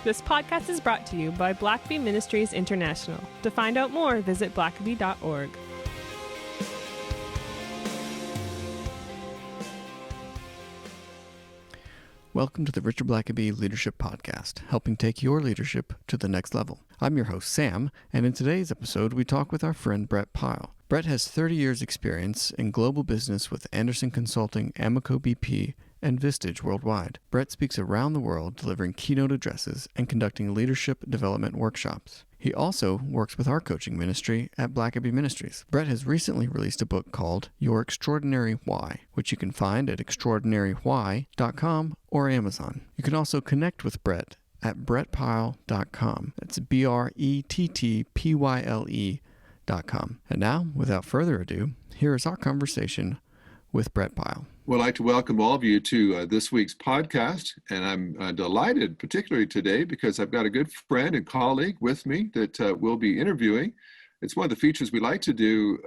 This podcast is brought to you by Blackaby Ministries International. To find out more, visit blackaby.org. Welcome to the Richard Blackaby Leadership Podcast, helping take your leadership to the next level. I'm your host, Sam, and in today's episode, we talk with our friend Brett Pyle. Brett has 30 years experience in global business with Anderson Consulting, Amoco BP, and Vistage worldwide. Brett speaks around the world, delivering keynote addresses and conducting leadership development workshops. He also works with our coaching ministry at Blackaby Ministries. Brett has recently released a book called Your Extraordinary Why, which you can find at extraordinarywhy.com or Amazon. You can also connect with Brett at brettpyle.com. That's BRETTPYLE.com. And now, without further ado, here is our conversation with Brett Pyle. Well, I'd like to welcome all of you to this week's podcast, and I'm delighted, particularly today, because I've got a good friend and colleague with me that we'll be interviewing. It's one of the features we like to do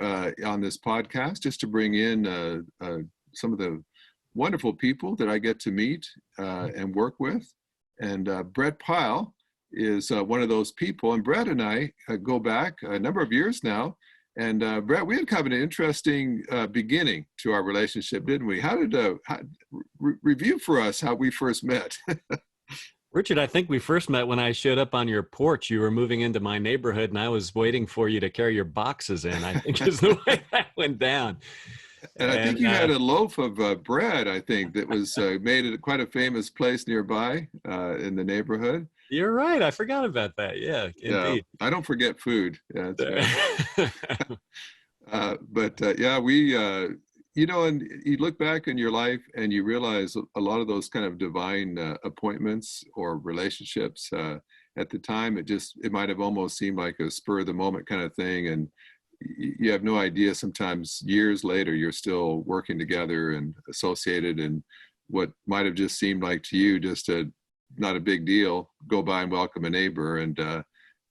on this podcast, just to bring in some of the wonderful people that I get to meet and work with. And Brett Pyle is one of those people, and Brett and I go back a number of years now. And Brett, we had kind of an interesting beginning to our relationship, didn't we? How did review for us how we first met? Richard, I think we first met when I showed up on your porch. You were moving into my neighborhood, and I was waiting for you to carry your boxes in. I think is the way that went down. And I think you had a loaf of bread, I think, that was made at quite a famous place nearby in the neighborhood. You're right. I forgot about that. Yeah, indeed. I don't forget food. Yeah, that's right. And you look back in your life and you realize a lot of those kind of divine appointments or relationships, at the time, it might have almost seemed like a spur of the moment kind of thing. And you have no idea, sometimes years later, you're still working together and associated, and what might have just seemed like to you just not a big deal, go by and welcome a neighbor. And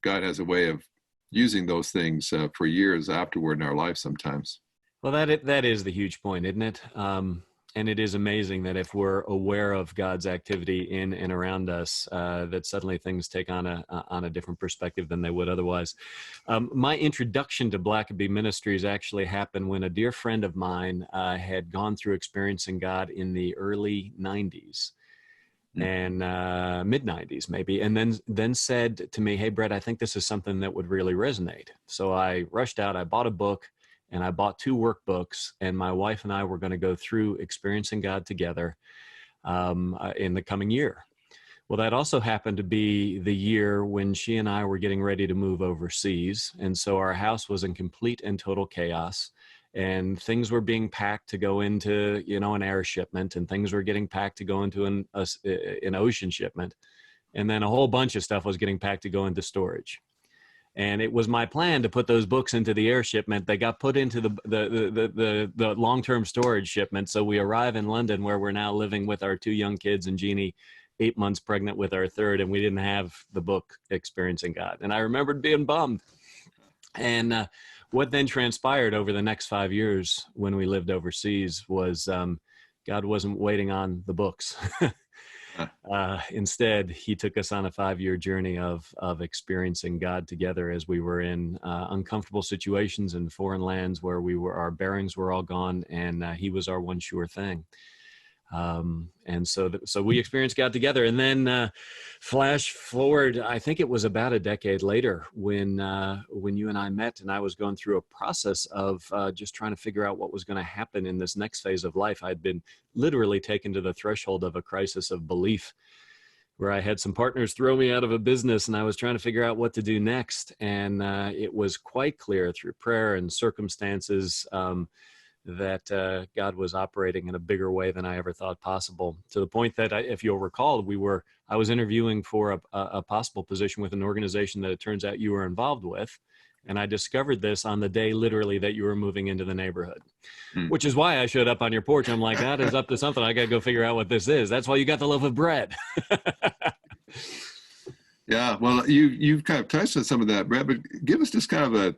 God has a way of using those things for years afterward in our life sometimes. Well, that is the huge point, isn't it? And it is amazing that if we're aware of God's activity in and around us, that suddenly things take on a different perspective than they would otherwise. My introduction to Blackaby Ministries actually happened when a dear friend of mine had gone through experiencing God in the early 90s. And mid 90s maybe, and then said to me, "Hey Brett, I think this is something that would really resonate." So I rushed out, I bought a book, and I bought 2 workbooks, and my wife and I were going to go through experiencing God together in the coming year. Well, that also happened to be the year when she and I were getting ready to move overseas, and so our house was in complete and total chaos. And things were being packed to go into, an air shipment, and things were getting packed to go into an ocean shipment. And then a whole bunch of stuff was getting packed to go into storage. And it was my plan to put those books into the air shipment. They got put into the long-term storage shipment. So we arrive in London, where we're now living with our 2 young kids and Jeannie, 8 months pregnant with our 3rd, and we didn't have the book Experiencing God. And I remembered being bummed. And what then transpired over the next 5 years when we lived overseas was God wasn't waiting on the books. Instead, he took us on a 5-year journey of experiencing God together as we were in uncomfortable situations in foreign lands where our bearings were all gone, and he was our one sure thing. And so we experienced God together, and then flash forward, I think it was about a decade later when you and I met, and I was going through a process of just trying to figure out what was going to happen in this next phase of life. I'd been literally taken to the threshold of a crisis of belief, where I had some partners throw me out of a business, and I was trying to figure out what to do next. And it was quite clear through prayer and circumstances that God was operating in a bigger way than I ever thought possible, to the point that, if you'll recall, I was interviewing for a possible position with an organization that it turns out you were involved with. And I discovered this on the day, literally, that you were moving into the neighborhood, which is why I showed up on your porch. I'm like, God is up to something. I got to go figure out what this is. That's why you got the loaf of bread. Yeah, well, you've kind of touched on some of that, Brett, but give us just kind of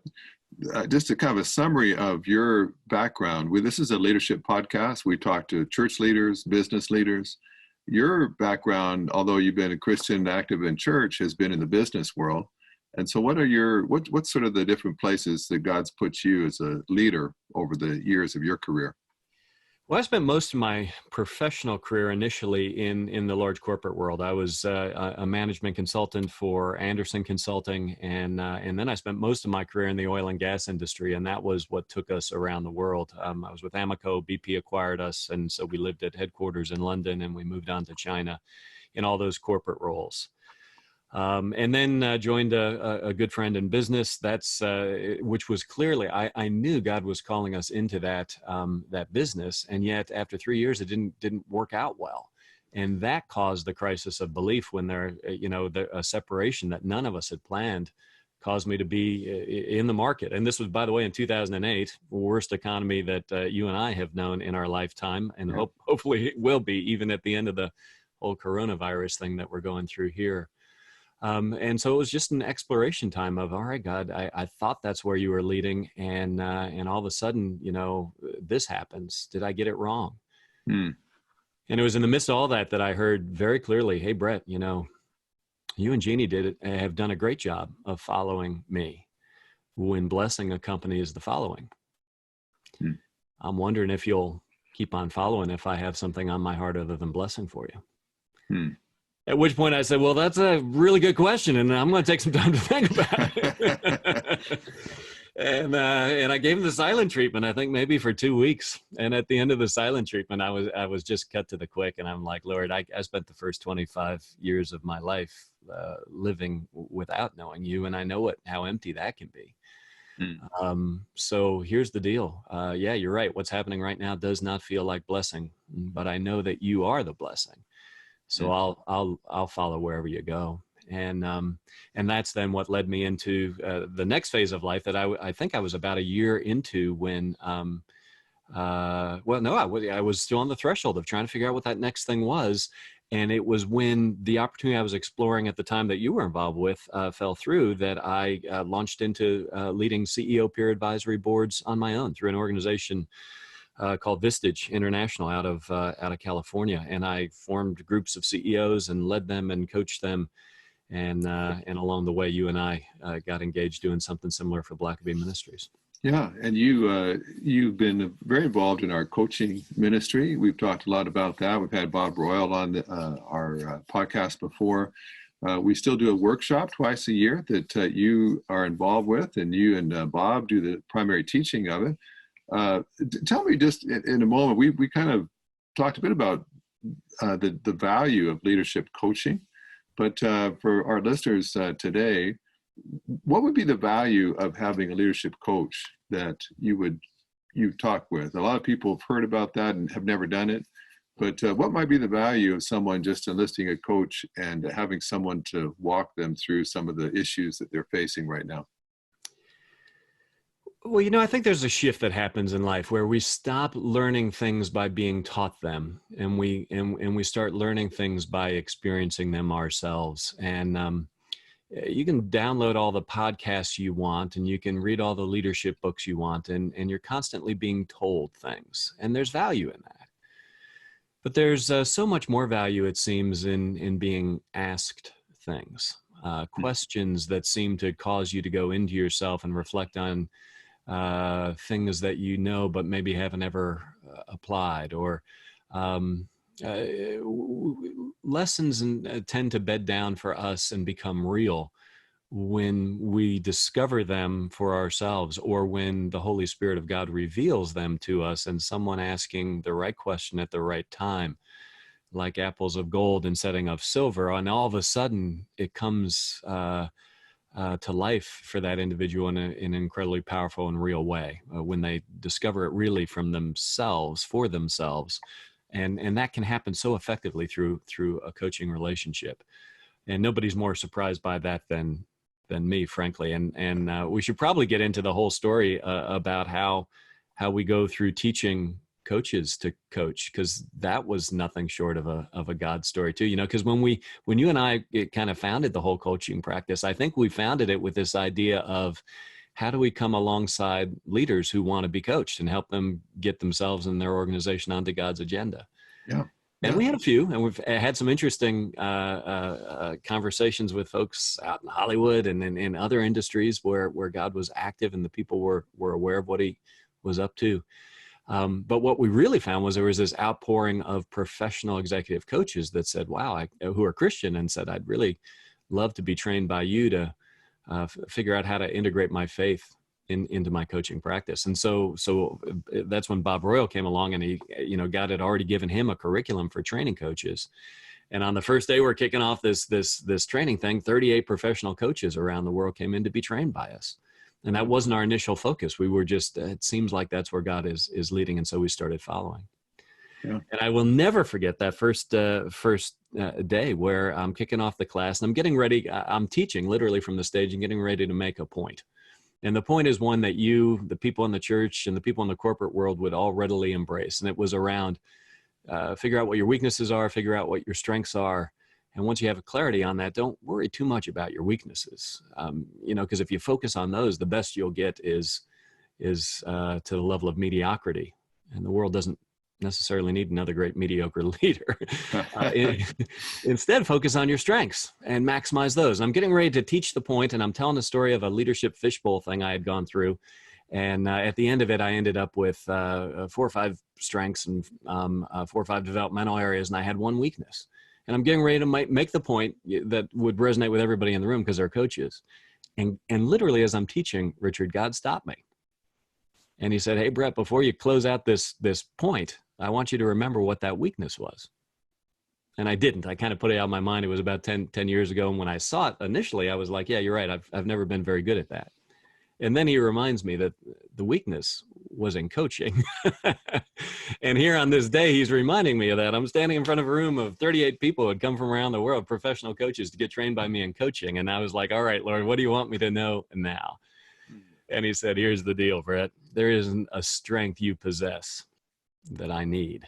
a summary of your background. This is a leadership podcast. We talk to church leaders, business leaders, your background, although you've been a Christian active in church, has been in the business world. And so what's sort of the different places that God's put you as a leader over the years of your career? Well, I spent most of my professional career initially in the large corporate world. I was a management consultant for Anderson Consulting, and then I spent most of my career in the oil and gas industry, and that was what took us around the world. I was with Amoco, BP acquired us, and so we lived at headquarters in London, and we moved on to China in all those corporate roles. And then joined a good friend in business. Which was clearly, I knew God was calling us into that business, and yet after 3 years, it didn't work out well, and that caused the crisis of belief when a separation that none of us had planned caused me to be in the market. And this was, by the way, in 2008, worst economy that you and I have known in our lifetime, and hopefully it will be even at the end of the whole coronavirus thing that we're going through here. And so it was just an exploration time of, all right, God, I thought that's where you were leading. And all of a sudden, this happens. Did I get it wrong? And it was in the midst of all that I heard very clearly, hey, Brett, you and Jeannie have done a great job of following me when blessing a company is the following. I'm wondering if you'll keep on following if I have something on my heart other than blessing for you. At which point I said, well, that's a really good question, and I'm going to take some time to think about it. and I gave him the silent treatment, I think maybe for 2 weeks. And at the end of the silent treatment, I was just cut to the quick, and I'm like, Lord, I spent the first 25 years of my life living without knowing you, and I know how empty that can be. So here's the deal. Yeah, you're right. What's happening right now does not feel like blessing, but I know that you are the blessing. So I'll follow wherever you go. And that's then what led me into the next phase of life that I think I was about a year into when, I was still on the threshold of trying to figure out what that next thing was. And it was when the opportunity I was exploring at the time that you were involved with fell through that I launched into leading CEO peer advisory boards on my own through an organization called Vistage International out of California, and I formed groups of CEOs and led them and coached them, and along the way, you and I got engaged doing something similar for Blackaby Ministries. Yeah, and you've been very involved in our coaching ministry. We've talked a lot about that. We've had Bob Royal on our podcast before. We still do a workshop twice a year that you are involved with, and you and Bob do the primary teaching of it. Tell me just in a moment, we kind of talked a bit about the value of leadership coaching, but for our listeners today, what would be the value of having a leadership coach that you talk with? A lot of people have heard about that and have never done it, but what might be the value of someone just enlisting a coach and having someone to walk them through some of the issues that they're facing right now? Well, I think there's a shift that happens in life where we stop learning things by being taught them, and we start learning things by experiencing them ourselves. And you can download all the podcasts you want, and you can read all the leadership books you want, and you're constantly being told things, and there's value in that. But there's so much more value, it seems, in being asked things, questions that seem to cause you to go into yourself and reflect on things that but maybe haven't ever applied, or lessons tend to bed down for us and become real when we discover them for ourselves, or when the Holy Spirit of God reveals them to us, and someone asking the right question at the right time, like apples of gold and setting of silver, and all of a sudden it comes to life for that individual in an incredibly powerful and real way when they discover it really from themselves, for themselves. And that can happen so effectively through a coaching relationship. And nobody's more surprised by that than me, frankly. And we should probably get into the whole story about how we go through teaching coaches to coach, because that was nothing short of a God story too, because when you and I kind of founded the whole coaching practice, I think we founded it with this idea of how do we come alongside leaders who want to be coached and help them get themselves and their organization onto God's agenda. Yeah. And we had a few, and we've had some interesting conversations with folks out in Hollywood and in other industries where God was active and the people were aware of what he was up to. But what we really found was there was this outpouring of professional executive coaches that said, wow, who are Christian, and said, I'd really love to be trained by you to figure out how to integrate my faith into my coaching practice. And so that's when Bob Royal came along, and he, God had already given him a curriculum for training coaches. And on the first day we're kicking off this training thing, 38 professional coaches around the world came in to be trained by us. And that wasn't our initial focus. We were just, it seems like that's where God is leading. And so we started following. Yeah. And I will never forget that first day where I'm kicking off the class and I'm getting ready. I'm teaching literally from the stage and getting ready to make a point. And the point is one that the people in the church and the people in the corporate world would all readily embrace. And it was around figure out what your weaknesses are, figure out what your strengths are. And once you have clarity on that, don't worry too much about your weaknesses. Because if you focus on those, the best you'll get is to the level of mediocrity. And the world doesn't necessarily need another great mediocre leader. Instead, focus on your strengths and maximize those. I'm getting ready to teach the point, and I'm telling the story of a leadership fishbowl thing I had gone through. And at the end of it, I ended up with 4 or 5 strengths and 4 or 5 developmental areas, and I had one weakness. And I'm getting ready to make the point that would resonate with everybody in the room because they're coaches. And literally, as I'm teaching, Richard, God stopped me. And he said, hey, Brett, before you close out this point, I want you to remember what that weakness was. And I didn't. I kind of put it out of my mind. It was about 10 years ago. And when I saw it initially, I was like, yeah, you're right. I've never been very good at that. And then he reminds me that the weakness was in coaching. And here on this day, he's reminding me of that. I'm standing in front of a room of 38 people who had come from around the world, professional coaches, to get trained by me in coaching. And I was like, all right, Lord, what do you want me to know now? And he said, here's the deal, Brett. There isn't a strength you possess that I need.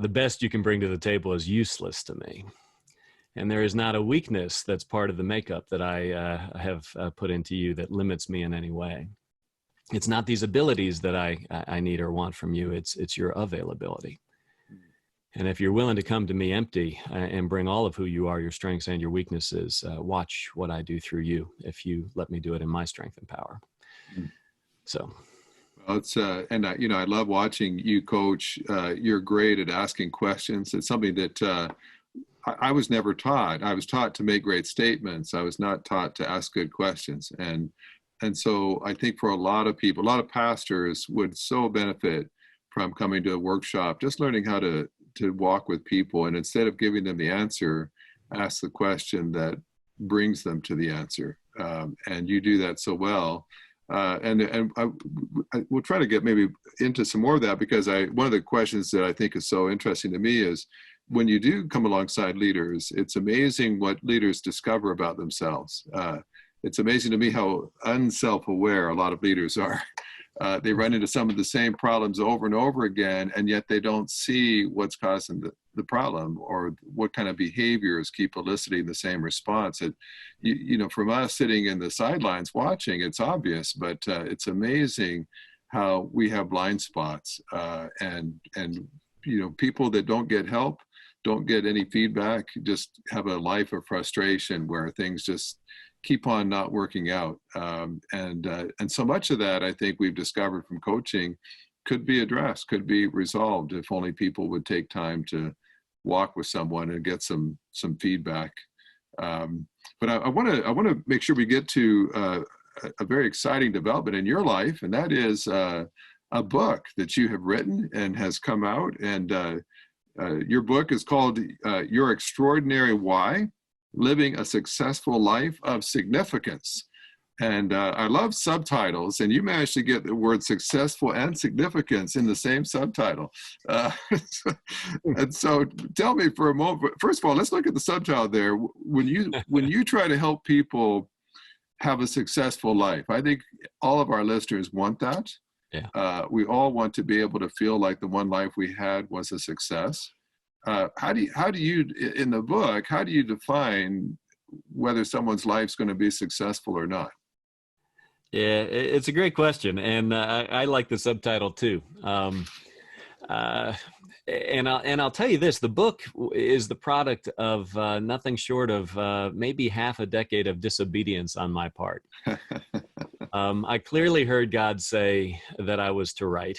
The best you can bring to the table is useless to me. And there is not a weakness that's part of the makeup that I have put into you that limits me in any way. It's not these abilities that I need or want from you. It's your availability. And if you're willing to come to me empty and bring all of who you are, your strengths and your weaknesses, watch what I do through you if you let me do it in my strength and power. So. Well, it's I love watching you coach. You're great at asking questions. It's something that I was never taught. I was taught to make great statements. I was not taught to ask good questions. And so I think for a lot of people, a lot of pastors would so benefit from coming to a workshop, just learning how to walk with people. And instead of giving them the answer, ask the question that brings them to the answer. And you do that so well. And we'll try to get maybe into some more of that, because one of the questions that I think is so interesting to me is, when you do come alongside leaders, it's amazing what leaders discover about themselves. It's amazing to me how unself-aware a lot of leaders are. They run into some of the same problems over and over again, and yet they don't see what's causing the problem, or what kind of behaviors keep eliciting the same response. From us sitting in the sidelines watching, it's obvious, but it's amazing how we have blind spots, and people that don't get help, don't get any feedback, just have a life of frustration where things just keep on not working out. And so much of that, I think we've discovered from coaching, could be addressed, could be resolved if only people would take time to walk with someone and get some feedback. But I want to make sure we get to a very exciting development in your life, and that is a book that you have written and has come out. And your book is called Your Extraordinary Why: Living a Successful Life of Significance. And I love subtitles, and you managed to get the word successful and significance in the same subtitle. And so tell me for a moment, first of all, let's look at the subtitle there. When you try to help people have a successful life, I think all of our listeners want that. Yeah. We all want to be able to feel like the one life we had was a success. How do you, in the book, how do you define whether someone's life's going to be successful or not? Yeah, it's a great question. And I like the subtitle too. I'll tell you this: the book is the product of nothing short of maybe half a decade of disobedience on my part. I clearly heard God say that I was to write,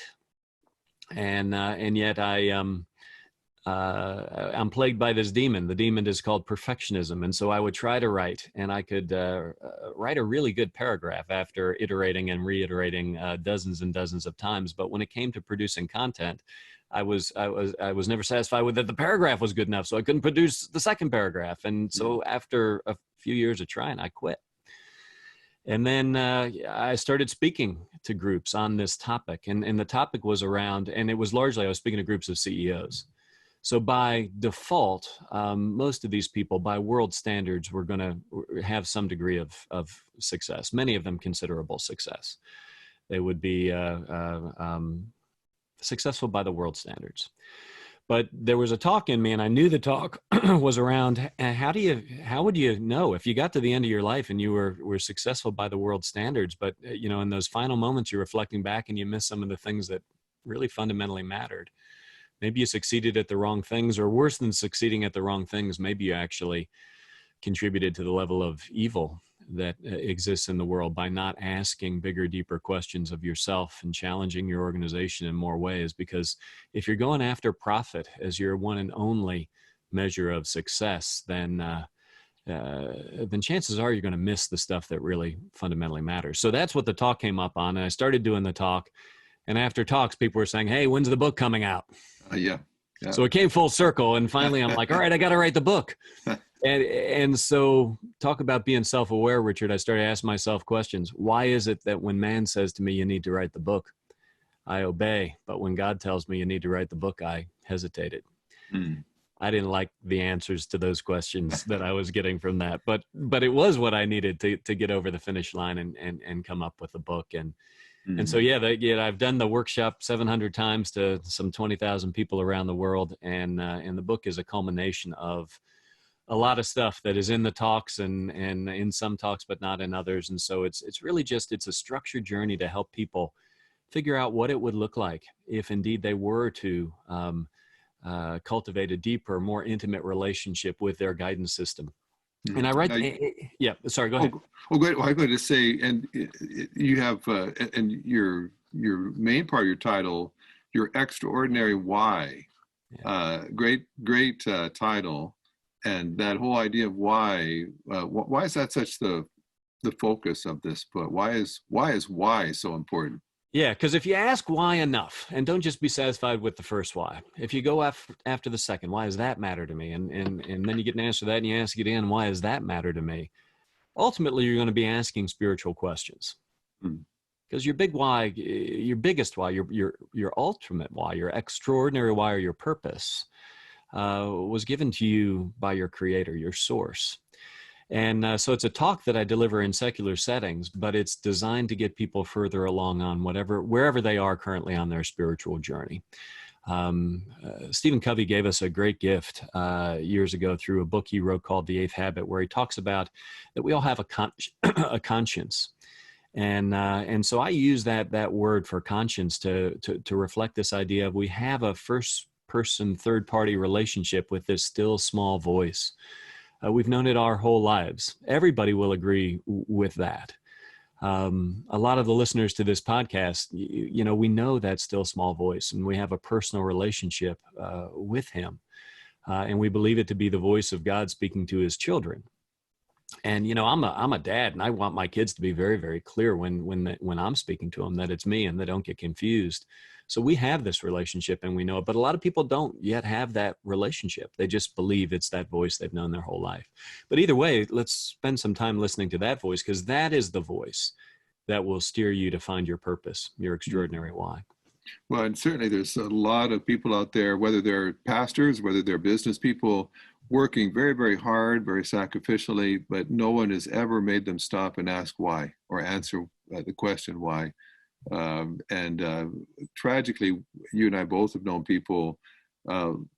and yet I'm plagued by this demon. The demon is called perfectionism. And so I would try to write, and I could write a really good paragraph after iterating and reiterating dozens and dozens of times. But when it came to producing content, I was never satisfied with that the paragraph was good enough, so I couldn't produce the second paragraph. And so after a few years of trying, I quit. And then I started speaking to groups on this topic. And the topic was around, and it was largely, I was speaking to groups of CEOs. So by default, most of these people, by world standards, were going to have some degree of success, many of them considerable success. They would be successful by the world standards. But there was a talk in me, and I knew the talk was around how would you know if you got to the end of your life and you were successful by the world standards, but in those final moments you're reflecting back and you miss some of the things that really fundamentally mattered. Maybe you succeeded at the wrong things, or worse than succeeding at the wrong things, maybe you actually contributed to the level of evil that exists in the world by not asking bigger, deeper questions of yourself and challenging your organization in more ways. Because if you're going after profit as your one and only measure of success, then chances are you're going to miss the stuff that really fundamentally matters. So that's what the talk came up on. And I started doing the talk. And after talks, people were saying, "Hey, when's the book coming out?" Yeah. So it came full circle. And finally, I'm like, all right, I got to write the book. And so talk about being self-aware, Richard. I started asking myself questions. Why is it that when man says to me, you need to write the book, I obey. But when God tells me you need to write the book, I hesitated. I didn't like the answers to those questions that I was getting from that. But it was what I needed to get over the finish line and come up with the book. And so, I've done the workshop 700 times to some 20,000 people around the world. And the book is a culmination of a lot of stuff that is in the talks and in some talks, but not in others. And so it's really it's a structured journey to help people figure out what it would look like if indeed they were to cultivate a deeper, more intimate relationship with their guidance system. And I write, sorry, go ahead. Great. Well, I'm going to say, and you have, and your main part of your title, Your Extraordinary Why. Great title. And that whole idea of why is that such the focus of this book? Why is why so important? Yeah, because if you ask why enough, and don't just be satisfied with the first why. If you go after the second, why does that matter to me? And then you get an answer to that, and you ask it again, why does that matter to me? Ultimately, you're going to be asking spiritual questions. Because your big why, your biggest why, your ultimate why, your extraordinary why, or your purpose was given to you by your creator, your source. And so it's a talk that I deliver in secular settings, but it's designed to get people further along on wherever they are currently on their spiritual journey. Stephen Covey gave us a great gift years ago through a book he wrote called The Eighth Habit, where he talks about that we all have a conscience. And so I use that word for conscience to reflect this idea of we have a first person, third party relationship with this still small voice. We've known it our whole lives. Everybody will agree with that. A lot of the listeners to this podcast, we know that still small voice, and we have a personal relationship with him. And we believe it to be the voice of God speaking to his children. And, I'm a dad, and I want my kids to be very, very clear when I'm speaking to them that it's me, and they don't get confused. So we have this relationship and we know it, but a lot of people don't yet have that relationship. They just believe it's that voice they've known their whole life. But either way, let's spend some time listening to that voice, because that is the voice that will steer you to find your purpose, your extraordinary why. Well, and certainly there's a lot of people out there, whether they're pastors, whether they're business people, working very, very hard, very sacrificially, but no one has ever made them stop and ask why, or answer the question why. Tragically, you and I both have known people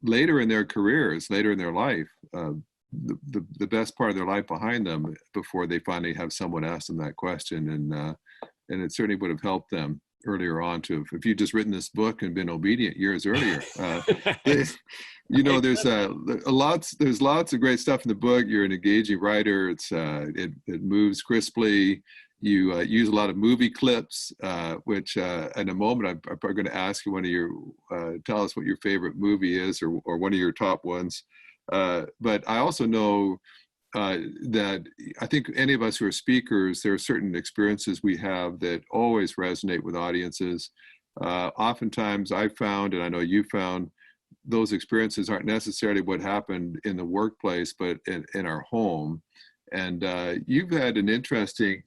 later in their careers, later in their life, the best part of their life behind them before they finally have someone ask them that question. And it certainly would have helped them earlier on to if you just written this book and been obedient years earlier. There's lots of great stuff in the book. You're an engaging writer. It moves crisply. You use a lot of movie clips, which in a moment I'm probably going to ask you tell us what your favorite movie is or one of your top ones. But I also know that I think any of us who are speakers, there are certain experiences we have that always resonate with audiences. Oftentimes I've found, and I know you found, those experiences aren't necessarily what happened in the workplace, but in our home. And you've had an interesting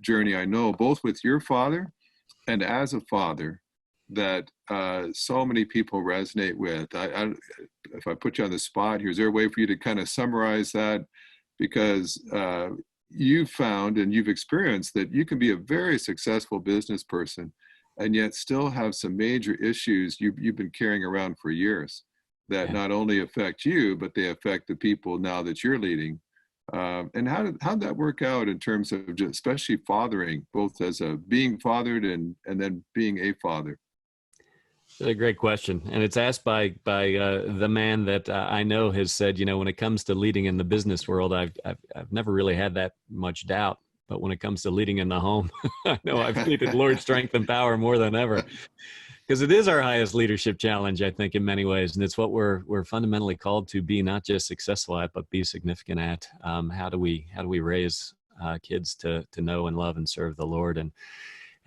journey, I know, both with your father and as a father, that so many people resonate with. If I put you on the spot here, is there a way for you to kind of summarize that? Because you've found and you've experienced that you can be a very successful business person and yet still have some major issues you've been carrying around for years that not only affect you, but they affect the people now that you're leading. And how'd that work out in terms of just especially fathering, both as being fathered and then being a father? That's a great question, and it's asked by the man that I know has said, when it comes to leading in the business world, I've never really had that much doubt, but when it comes to leading in the home, I know I've needed Lord's strength and power more than ever, because it is our highest leadership challenge, I think, in many ways, and it's what we're fundamentally called to be, not just successful at, but be significant at. How do we raise kids to know and love and serve the Lord?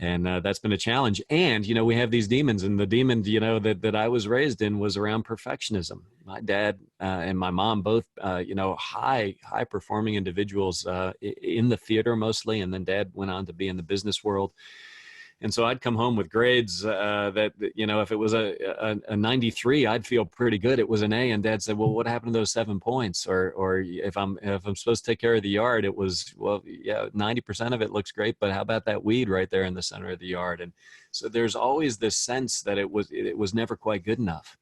And that's been a challenge. And, we have these demons, and the demon, that I was raised in was around perfectionism. My dad and my mom, both, high performing individuals in the theater mostly. And then Dad went on to be in the business world. And so I'd come home with grades that, if it was a 93, I'd feel pretty good. It was an A, and Dad said, well, what happened to those 7 points? Or if I'm supposed to take care of the yard, it was, 90% of it looks great, but how about that weed right there in the center of the yard? And so there's always this sense that it was never quite good enough.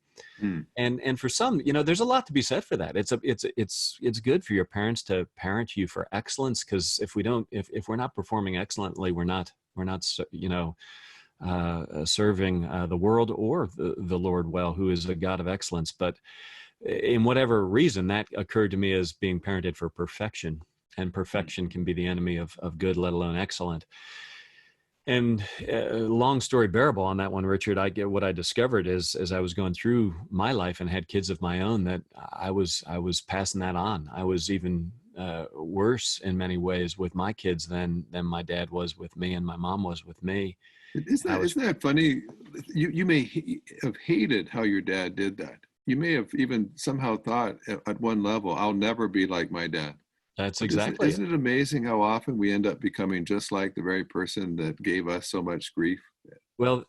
And for some, there's a lot to be said for that. It's good for your parents to parent you for excellence, because if we're not performing excellently, we're not serving the world or the Lord well, who is a God of excellence. But in whatever reason, that occurred to me as being parented for perfection, and perfection can be the enemy of good, let alone excellent. And long story bearable on that one, Richard, what I discovered is, as I was going through my life and had kids of my own, that I was passing that on. I was even worse in many ways with my kids than my dad was with me and my mom was with me. Isn't that funny? You may have hated how your dad did that. You may have even somehow thought at one level, I'll never be like my dad. That's exactly. Isn't it amazing how often we end up becoming just like the very person that gave us so much grief? Well,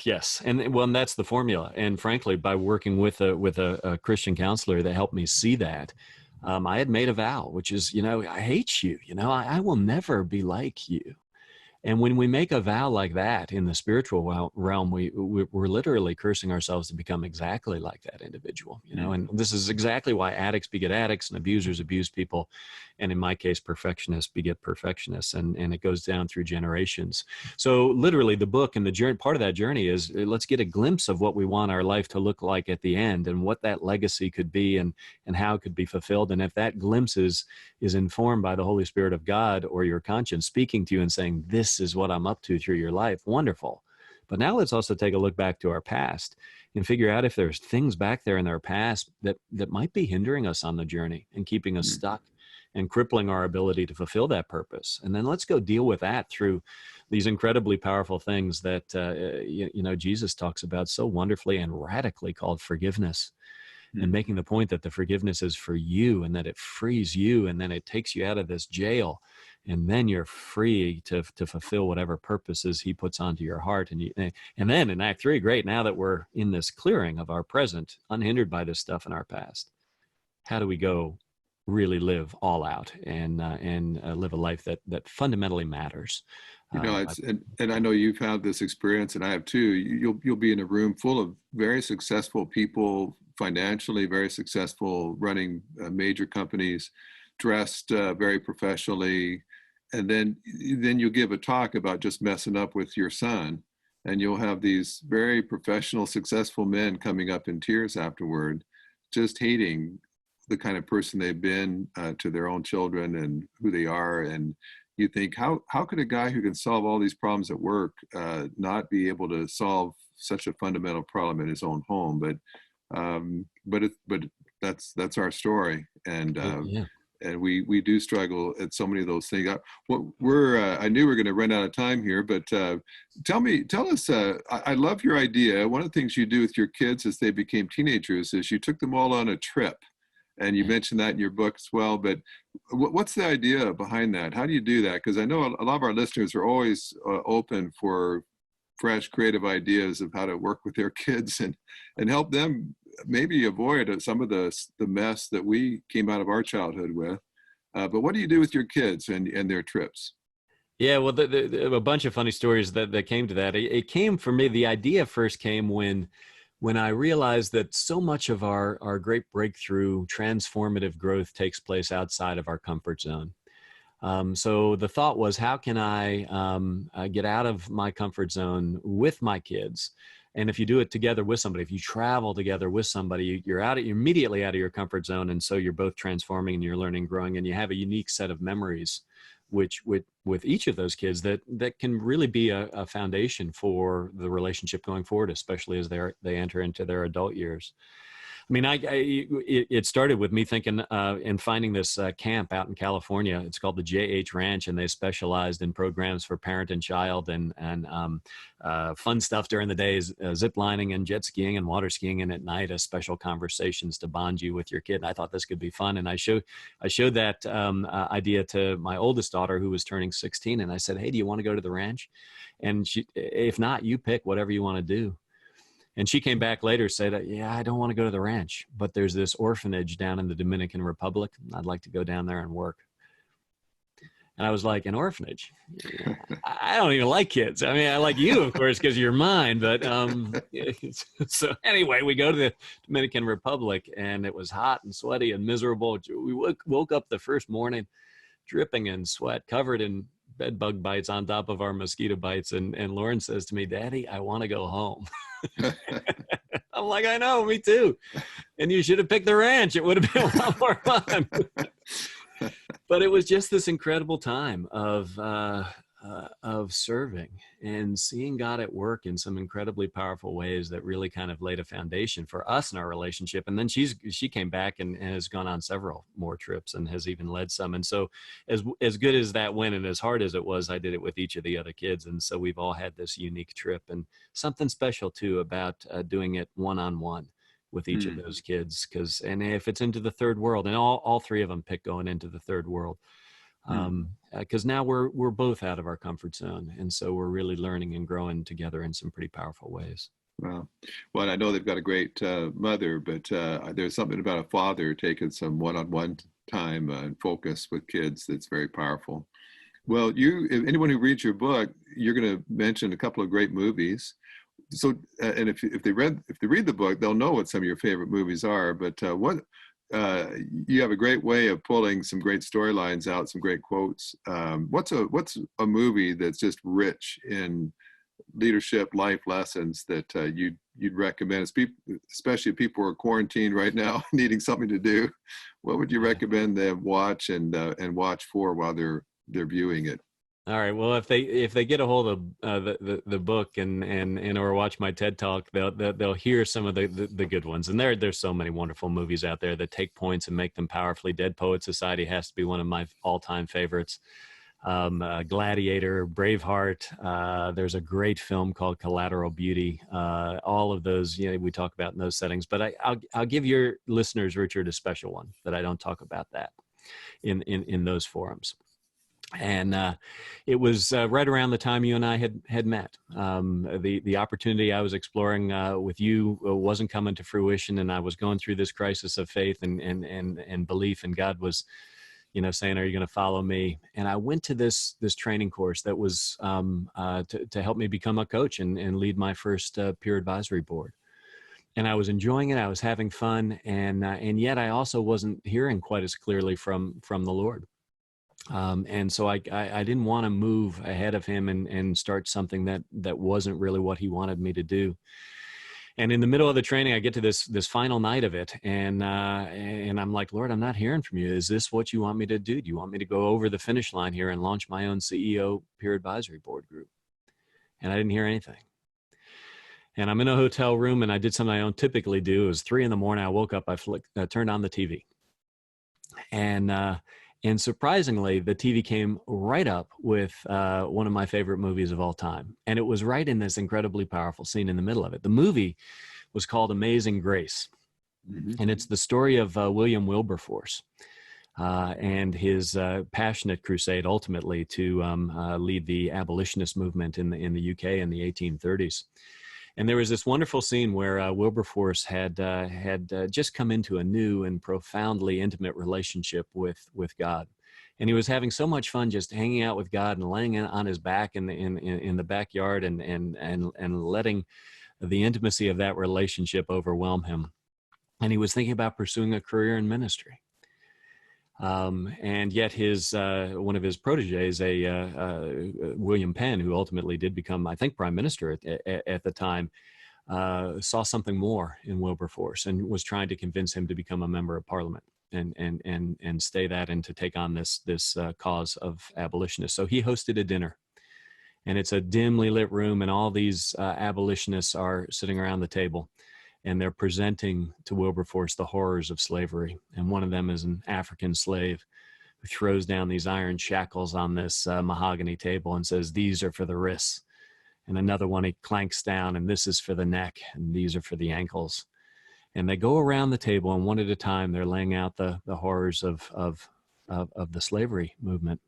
yes. And that's the formula. And frankly, by working with a Christian counselor that helped me see that, I had made a vow, which is, I hate you, I will never be like you. And when we make a vow like that in the spiritual realm, we're literally cursing ourselves to become exactly like that individual, and this is exactly why addicts beget addicts and abusers abuse people. And in my case, perfectionists beget perfectionists, and it goes down through generations. So literally the book and the journey, part of that journey is let's get a glimpse of what we want our life to look like at the end, and what that legacy could be, and how it could be fulfilled. And if that glimpse is informed by the Holy Spirit of God, or your conscience speaking to you and saying, this is what I'm up to through your life, wonderful. But now let's also take a look back to our past and figure out if there's things back there in our past that might be hindering us on the journey and keeping us stuck and crippling our ability to fulfill that purpose. And then let's go deal with that through these incredibly powerful things that Jesus talks about so wonderfully and radically, called forgiveness. And making the point that the forgiveness is for you, and that it frees you, and then it takes you out of this jail, and then you're free to fulfill whatever purposes he puts onto your heart. And then in Act 3, great, now that we're in this clearing of our present, unhindered by this stuff in our past, how do we go really live all out and live a life that fundamentally matters? And I know you've had this experience, and I have too. You'll be in a room full of very successful people, financially very successful, running major companies, dressed very professionally, and then you give a talk about just messing up with your son, and you'll have these very professional, successful men coming up in tears afterward, just hating the kind of person they've been to their own children and who they are. And you think, how could a guy who can solve all these problems at work not be able to solve such a fundamental problem in his own home? But that's our story, and and we do struggle at so many of those things. I knew we were going to run out of time here, but tell us. I love your idea. One of the things you do with your kids as they became teenagers is you took them all on a trip. And you mentioned that in your book as well, but what's the idea behind that? How do you do that? Because I know a lot of our listeners are always open for fresh, creative ideas of how to work with their kids and help them maybe avoid some of the mess that we came out of our childhood with. But what do you do with your kids and their trips? Yeah, well, a bunch of funny stories that came to that. It came for me, the idea first came when I realized that so much of our great breakthrough, transformative growth takes place outside of our comfort zone. So the thought was, how can I get out of my comfort zone with my kids? And if you do it together with somebody, if you travel together with somebody, you're immediately out of your comfort zone. And so you're both transforming and you're learning, growing, and you have a unique set of memories, which with each of those kids that can really be a foundation for the relationship going forward, especially as they enter into their adult years. I mean, it started with me thinking and finding this camp out in California. It's called the JH Ranch, and they specialized in programs for parent and child and fun stuff during the days, zip lining and jet skiing and water skiing, and at night, special conversations to bond you with your kid. And I thought this could be fun, and I showed that idea to my oldest daughter, who was turning 16, and I said, "Hey, do you want to go to the ranch?" And if not, you pick whatever you want to do. And she came back later, said, "Yeah, I don't want to go to the ranch, but there's this orphanage down in the Dominican Republic. I'd like to go down there and work." And I was like, "An orphanage? I don't even like kids. I mean, I like you, of course, because you're mine." But so anyway, we go to the Dominican Republic, and it was hot and sweaty and miserable. We woke up the first morning dripping in sweat, covered in bed bug bites on top of our mosquito bites. And Lauren says to me, "Daddy, I want to go home." I'm like, "I know, me too. And you should have picked the ranch. It would have been a lot more fun." But it was just this incredible time of serving and seeing God at work in some incredibly powerful ways that really kind of laid a foundation for us in our relationship. And then she came back and has gone on several more trips and has even led some. And so as good as that went and as hard as it was, I did it with each of the other kids. And so we've all had this unique trip, and something special too about doing it one-on-one with each of those kids. And if it's into the third world, and all three of them pick going into the third world, because now we're both out of our comfort zone, and so we're really learning and growing together in some pretty powerful ways. Wow. Well, I know they've got a great mother, but there's something about a father taking some one-on-one time and focus with kids that's very powerful. Well, if anyone who reads your book, you're going to mention a couple of great movies. So, and if they read the book, they'll know what some of your favorite movies are. But you have a great way of pulling some great storylines out, some great quotes. What's a movie that's just rich in leadership, life lessons that you'd recommend, especially if people are quarantined right now, needing something to do? What would you recommend them watch and watch for while they're viewing it? All right. Well, if they get a hold of the book and or watch my TED Talk, they'll hear some of the good ones. And there's so many wonderful movies out there that take points and make them powerfully. Dead Poet Society has to be one of my all-time favorites. Gladiator, Braveheart. There's a great film called Collateral Beauty. All of those, we talk about in those settings. But I'll give your listeners, Richard, a special one that I don't talk about that in those forums. And it was right around the time you and I had met. The opportunity I was exploring with you wasn't coming to fruition, and I was going through this crisis of faith and belief, and God was, saying, "Are you going to follow me?" And I went to this training course that was to help me become a coach and lead my first peer advisory board. And I was enjoying it. I was having fun, and yet I also wasn't hearing quite as clearly from the Lord. And so I didn't want to move ahead of him and start something that wasn't really what he wanted me to do. And in the middle of the training, I get to this final night of it, and I'm like, Lord, I'm not hearing from you. Is this what you want me to do? Do you want me to go over the finish line here and launch my own CEO peer advisory board group? And I didn't hear anything. And I'm in a hotel room, and I did something I don't typically do. It was 3 a.m. I woke up, I turned on the TV, and surprisingly, the TV came right up with one of my favorite movies of all time. And it was right in this incredibly powerful scene in the middle of it. The movie was called Amazing Grace. Mm-hmm. And it's the story of William Wilberforce and his passionate crusade ultimately to lead the abolitionist movement in the UK in the 1830s. And there was this wonderful scene where Wilberforce had just come into a new and profoundly intimate relationship with God, and he was having so much fun just hanging out with God and laying on his back in the backyard and letting the intimacy of that relationship overwhelm him. And he was thinking about pursuing a career in ministry. And yet his one of his proteges, William Penn, who ultimately did become, I think, prime minister at the time, saw something more in Wilberforce and was trying to convince him to become a member of parliament and stay that and to take on this cause of abolitionists. So he hosted a dinner, and it's a dimly lit room, and all these abolitionists are sitting around the table. And they're presenting to Wilberforce the horrors of slavery. And one of them is an African slave who throws down these iron shackles on this mahogany table and says, "These are for the wrists." And another one he clanks down, and "This is for the neck, and these are for the ankles." And they go around the table, and one at a time, they're laying out the horrors of the slavery movement.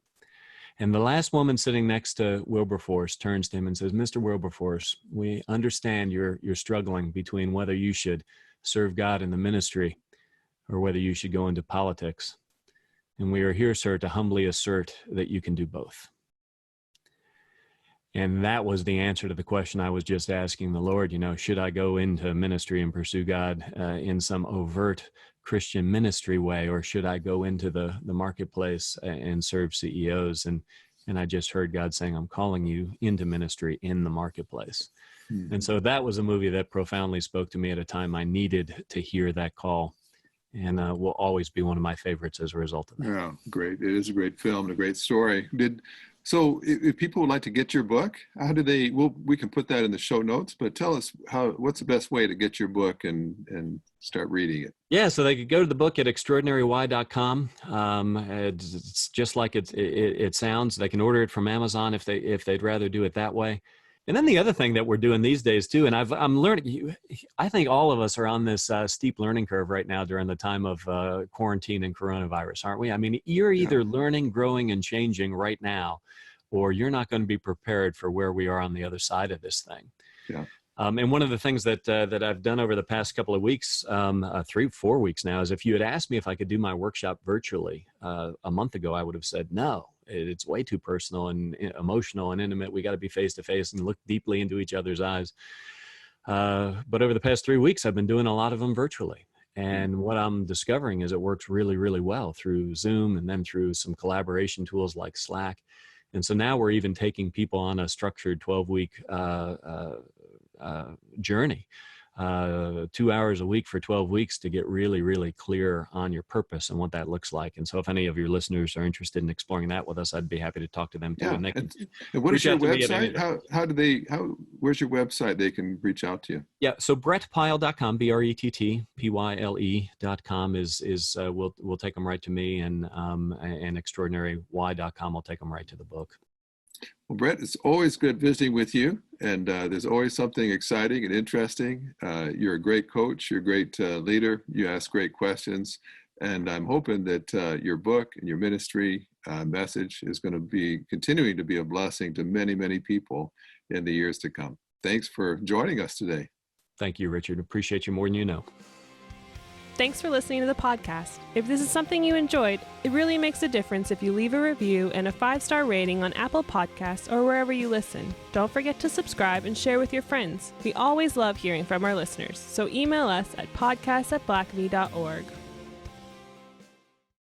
And the last woman sitting next to Wilberforce turns to him and says, "Mr. Wilberforce, we understand you're struggling between whether you should serve God in the ministry or whether you should go into politics. And we are here, sir, to humbly assert that you can do both." And that was the answer to the question I was just asking the Lord, should I go into ministry and pursue God in some overt Christian ministry way, or should I go into the marketplace and serve CEOs? And I just heard God saying, "I'm calling you into ministry in the marketplace." Mm-hmm. And so that was a movie that profoundly spoke to me at a time I needed to hear that call, and will always be one of my favorites as a result of that. Yeah, great. It is a great film and a great story. So if people would like to get your book, how do they, we can put that in the show notes, but tell us what's the best way to get your book and start reading it? Yeah, so they could go to the book at extraordinarywhy.com. It's just like it sounds. They can order it from Amazon if they'd rather do it that way. And then the other thing that we're doing these days too, and I'm learning, I think all of us are on this steep learning curve right now during the time of quarantine and coronavirus, aren't we? I mean, you're either learning, growing, and changing right now, or you're not going to be prepared for where we are on the other side of this thing. Yeah. And one of the things that I've done over the past couple of weeks, 3-4 weeks now, is if you had asked me if I could do my workshop virtually a month ago, I would have said no. It's way too personal and emotional and intimate. We got to be face to face and look deeply into each other's eyes. But over the past 3 weeks, I've been doing a lot of them virtually. And what I'm discovering is it works really, really well through Zoom and then through some collaboration tools like Slack. And so now we're even taking people on a structured 12-week journey, 2 hours a week for 12 weeks to get really, really clear on your purpose and what that looks like. And so if any of your listeners are interested in exploring that with us, I'd be happy to talk to them too. Yeah. And what is your website? Where's your website they can reach out to you? Yeah. So brettpyle.com, BRETTPyle.com we'll take them right to me, and extraordinarywhy.com will take them right to the book. Well, Brett, it's always good visiting with you, and there's always something exciting and interesting. You're a great coach. You're a great leader. You ask great questions, and I'm hoping that your book and your ministry message is going to be continuing to be a blessing to many, many people in the years to come. Thanks for joining us today. Thank you, Richard. Appreciate you more than you know. Thanks for listening to the podcast. If this is something you enjoyed, it really makes a difference if you leave a review and a 5-star rating on Apple Podcasts or wherever you listen. Don't forget to subscribe and share with your friends. We always love hearing from our listeners, so email us at podcast@blackaby.org.